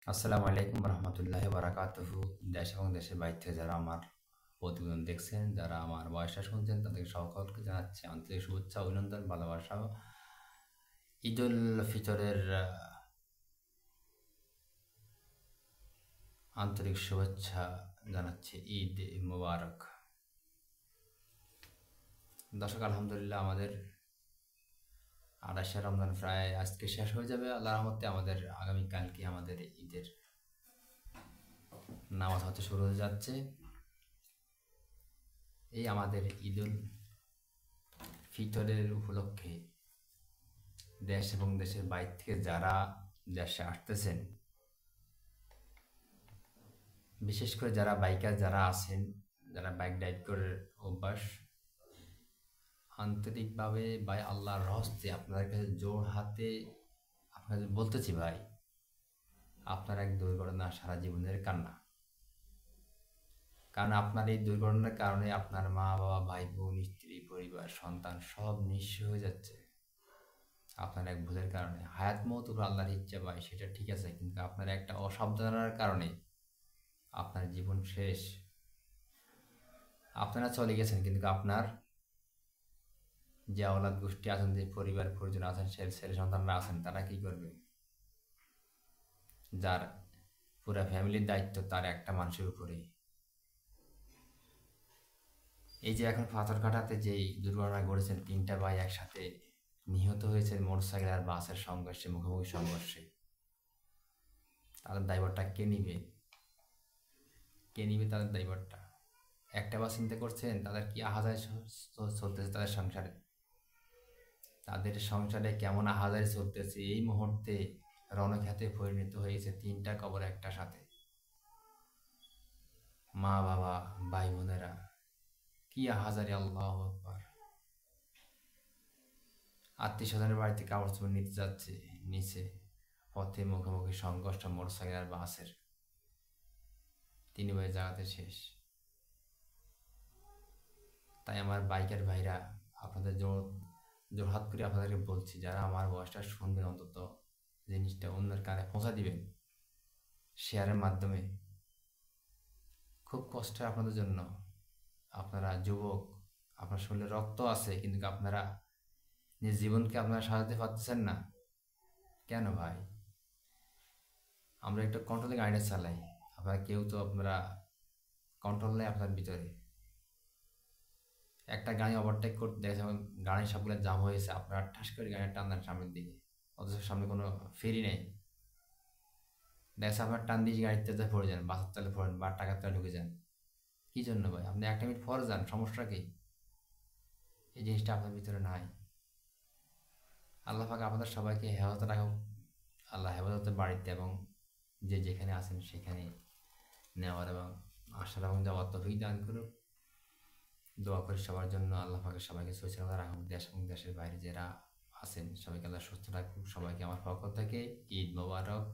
আসসালামু আলাইকুম রহমতুল্লাহ বারাকাতুহু। দেশ এবং দেশের বাইরে থেকে যারা আমার প্রতিবেদন দেখছেন, যারা আমার বয়সটা শুনছেন, তাদের সকলকে জানাচ্ছি আন্তরিক শুভেচ্ছা, অভিনন্দন, ভালোবাসা। ঈদ উল ফিতরের আন্তরিক শুভেচ্ছা জানাচ্ছি। ঈদ মুবারক। দর্শক, আলহামদুলিল্লাহ আমাদের 28শে রমজান প্রায় আজকে শেষ হয়ে যাবে। আল্লাহ রহমতে আমাদের আগামীকালকে আমাদের ঈদের নামাজ হতে শুরু হয়ে যাচ্ছে। এই আমাদের ঈদ উল ফিতরের উপলক্ষে দেশ এবং দেশের বাইরে থেকে যারা দেশে আসতেছেন, বিশেষ করে যারা বাইকার যারা আছেন, যারা বাইক ড্রাইভ করে অভ্যাস, আন্তরিকভাবে ভাই আল্লাহর হস্তে আপনাদের কাছে জোর হাতে আপনাদের বলতেছি ভাই, আপনার এক দুর্ঘটনা সারা জীবনের কান্না। কারণ আপনার এই দুর্ঘটনার কারণে আপনার মা বাবা, ভাই বোন, স্ত্রী, পরিবার, সন্তান সব নিঃস্ব হয়ে যাচ্ছে আপনার এক ভুলের কারণে। হায়াত মত উপর আল্লাহর ইচ্ছা ভাই, সেটা ঠিক আছে, কিন্তু আপনার একটা অসাবধানতার কারণে আপনার জীবন শেষ। আপনারা চলে গেছেন, কিন্তু আপনার যে আওলাদ গোষ্ঠী আছেন, যে পরিবার পরিজন আছেন, ছেলে সন্তানরা আছেন, তারা কি করবে? যার পুরা ফ্যামিলির দায়িত্ব তার একটা মানুষের উপরে। এই যে এখন পাথরঘাটাতে যেই দুর্ঘটনা ঘটেছেন, 3টা ভাই একসাথে নিহত হয়েছে মোটরসাইকেল আর বাসের সংঘর্ষে, মুখোমুখি সংঘর্ষে। তাদের দায়ভারটা কে নিবে? কে নিবে তাদের দায়ভারটা? একটা বার চিন্তা করছেন তাদের কি আহাজারি চলতেছে তাদের সংসারে? তাদের সংসারে কেমন আহাজারি চলতেছে? এই মুহূর্তে রণক্ষেতে পরিণত হয়েছে 3টা কবর একটা সাথে। মা বাবা, ভাই বোনেরা, কি আহাজারি! আল্লাহু আকবার। আত্মীয় স্বজনের বাড়িতে কাপড় চোপড় নিতে যাচ্ছে, নিচে পথে মুখোমুখি সংঘর্ষ মোটরসাইকেল আর বাসের। 3 ভাই জায়গাতে শেষ। তাই আমার বাইকের ভাইরা, আপনাদের জোরহাত করে আপনাদেরকে বলছি, যারা আমার বয়সটা শুনবেন, অন্তত জিনিসটা অন্যের কানে পৌঁছা দিবেন শেয়ারের মাধ্যমে। খুব কষ্ট আপনাদের জন্য। আপনারা যুবক, আপনার শরীরে রক্ত আছে, কিন্তু আপনারা নিজ জীবনকে আপনারা সাজাতে পারতেছেন না। কেন ভাই? আমরা একটু কন্ট্রোলে গাড়িটা চালাই, আপনারা কেউ তো আপনারা কন্ট্রোল নেই আপনার ভিতরে। একটা গাড়ি ওভারটেক করতে দেখেন, গাড়ি সবগুলো জাম হয়েছে, আপনারা ঠাস করে গাড়িটা টান সামনের দিকে, অথচ সামনে কোনো ফেরি নেই। দেখেন আপনার টান দিয়ে গাড়িতে পড়ে যান, বাসের তালে পড়েন বা টাকার তালে ঢুকে যান। কি জন্য ভাই? আপনি 1 মিনিট পরে যান, সমস্যা কি? এই জিনিসটা আপনার ভিতরে নাই। আল্লাহ পাক আপনাদের সবাইকে হেফাজতে রাখুক। আল্লাহ হেফাজতে বাড়িতে এবং যে যেখানে আছেন সেখানে নেওয়ার এবং আসার এবং যাওয়ার তৌফিক দান করুক। দোয়া করি সবার জন্য, আল্লাহ পাকের সবাইকে সুস্থ রাখুক। দেশ এবং দেশের বাইরে যারা আছেন সবাইকে আল্লাহ সুস্থ রাখুক। সবাইকে আমার পক্ষ থেকে ঈদ মোবারক।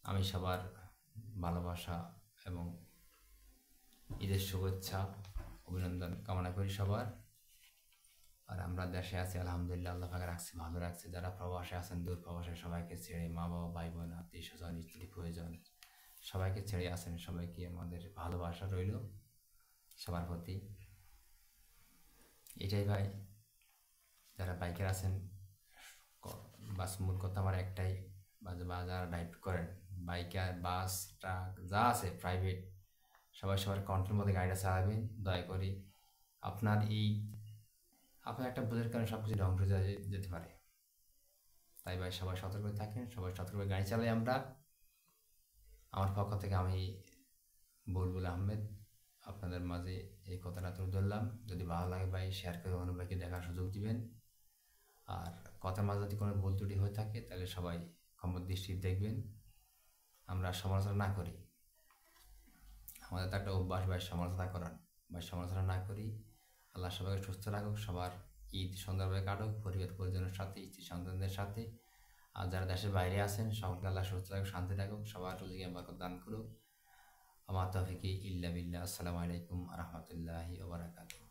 আমি সবার ভালোবাসা এবং ঈদের শুভেচ্ছা, অভিনন্দন কামনা করি সবার। আর আমরা দেশে আছি আলহামদুলিল্লাহ, আল্লাহ পাকে রাখছে, ভালো রাখছে। যারা প্রবাসে আছেন, দূর প্রবাসে, সবাইকে ছেড়ে, মা বাবা, ভাই বোন, আত্মীয় স্বজন, স্ত্রী, প্রয়োজন, সবাইকে ছেড়ে আছেন, সবাইকে আমাদের ভালোবাসা রইল সবার প্রতি। এটাই ভাই। যারা বাইকার আছেন, বাস, মূল কথা আমার একটাই, বা যারা ড্রাইভ করেন, বাইকার, বাস, ট্রাক যা আছে প্রাইভেট, সবাই সবার কন্ট্রোল মধ্যে গাড়িটা চালাবেন দয়া করে। আপনার একটা ভুলের কারণে সব কিছু ধ্বংস হয়ে যেতে পারে। তাই ভাই সবাই সতর্ক থাকেন, সবাই সতর্কভাবে গাড়ি চালাই আমরা। আমার পক্ষ থেকে আমি বুলবুল আহমেদ আপনাদের মাঝে এই কথাটা তুলে ধরলাম। যদি ভালো লাগে ভাই শেয়ার করে অন্য ভাইকে দেখার সুযোগ দিবেন। আর কথার মাঝে যদি কোনো ভুল ত্রুটি হয়ে থাকে তাহলে সবাই ক্ষমা দৃষ্টি দেখবেন। আমরা সমালোচনা না করি, আমাদের তো একটা অভ্যাস ভাই সমালোচনা করার। ভাই সমালোচনা না করি। আল্লাহ সবাইকে সুস্থ রাখুক, সবার ঈদ সুন্দরভাবে কাটুক, পরিবার পরিজনের সাথে, স্ত্রী সন্তানদের সাথে। আর যারা দেশের বাইরে আছেন সকলকে আল্লাহ সুস্থ রাখুক, শান্তি রাখুক, সবার রুজিকে বরকত দান করুক। আমার তৌফিক ইল্লা বিল্লাহ। আসসালামু আলাইকুম রহমতুল্লাহি ওয়া বারাকাতুহু।